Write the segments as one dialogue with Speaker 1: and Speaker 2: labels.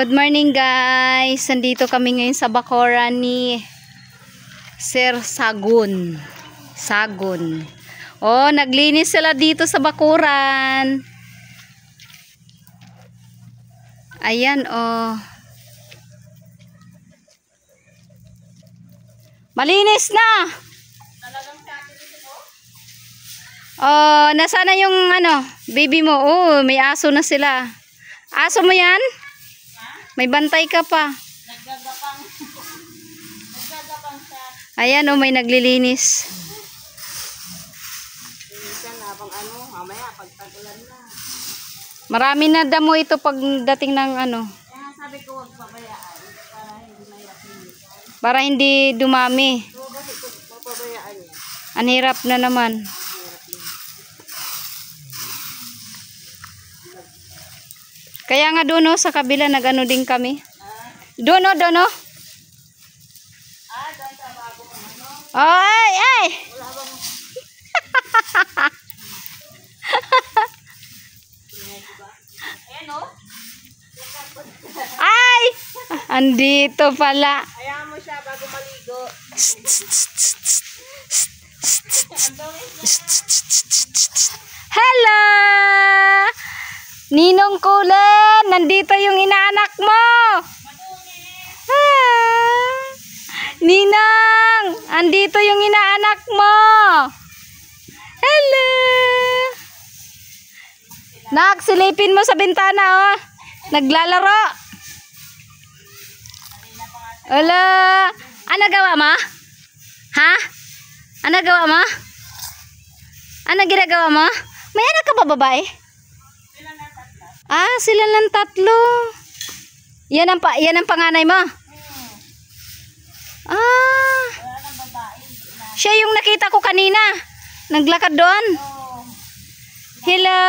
Speaker 1: Good morning guys. Nandito kami ngayon sa bakuran ni Sir Sagun. Oh, naglinis sila dito sa bakuran. Ayan oh. Malinis na. Oh, nasana yung baby mo? Oh, may aso na sila. Aso mo yan? May bantay ka pa. Nagagapang siya. Ayan oh, may naglilinis. Linisan habang mamaya pagtagulan na. Marami na damo ito pagdating ng Kaya sabi ko wag pabayaan para hindi mahirap. Para hindi dumami. So, bakit papabayaan niya? Ang hirap na naman. Kaya nga doon sa kabila nagano din kami. Doon. Doon sa bago mo. Ay! Wala bang Ayan oh. Ay! Andito pala. Hayaan mo siya bago maligo. Hello! Ninong Kulen, nandito yung inaanak mo. Ninang, andito yung inaanak mo. Hello. Nak, silipin mo sa bintana oh. Naglalaro. Hello. Ano gawa mo? Ha? Ano gawa mo? Ano ginagawa mo? May anak ka ba babae? Ah, sila lang tatlo. Yan ang panganay mo. Ah. Siya yung nakita ko kanina. Naglakad doon. Hello.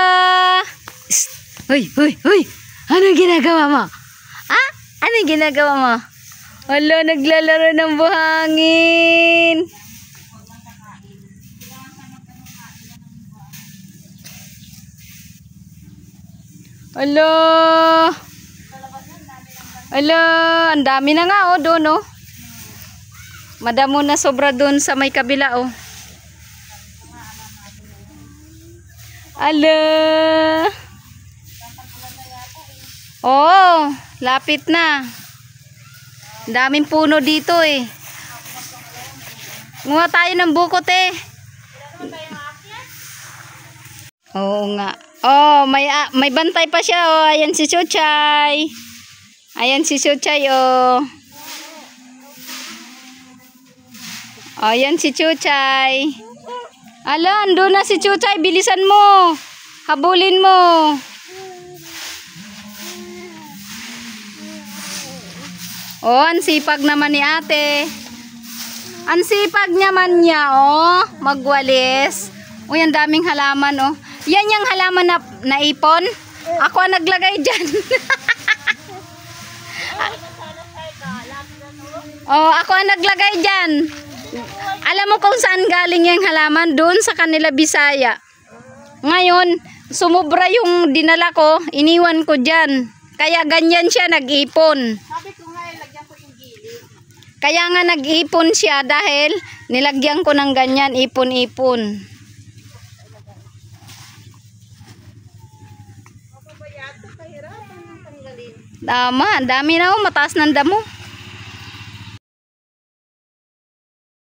Speaker 1: Hoy. Ano ginagawa mo? Ah? Ano ginagawa mo? Hala, naglalaro ng buhangin. Alo, ang dami na nga oh doon oh. Madamo na sobra doon sa may kabila oh. Alo. Oh, lapit na. Daming puno dito eh. Nguha tayo ng bukot eh. Oo nga. Oh, may bantay pa siya oh. Ayan si Chuchay. Oh. Ayan si Chuchay. Ala, andun na si Chuchay. Bilisan mo. Habulin mo. Oh, ang sipag naman ni ate. Ang sipag naman niya oh. Magwalis. Oh, ang daming halaman oh. Yan yung halaman na naipon. Ako ang naglagay dyan. Oh, ako ang naglagay dyan. Alam mo kung saan galing yung halaman? Doon sa kanila Bisaya. Ngayon, sumubra yung dinala ko. Iniwan ko dyan. Kaya ganyan siya nag-ipon. Sabi ko nga, lagyan ko yung gilid. Kaya nga nag-ipon siya dahil nilagyan ko ng ganyan, ipon-ipon. Tama, dami na oh, mataas ng damo.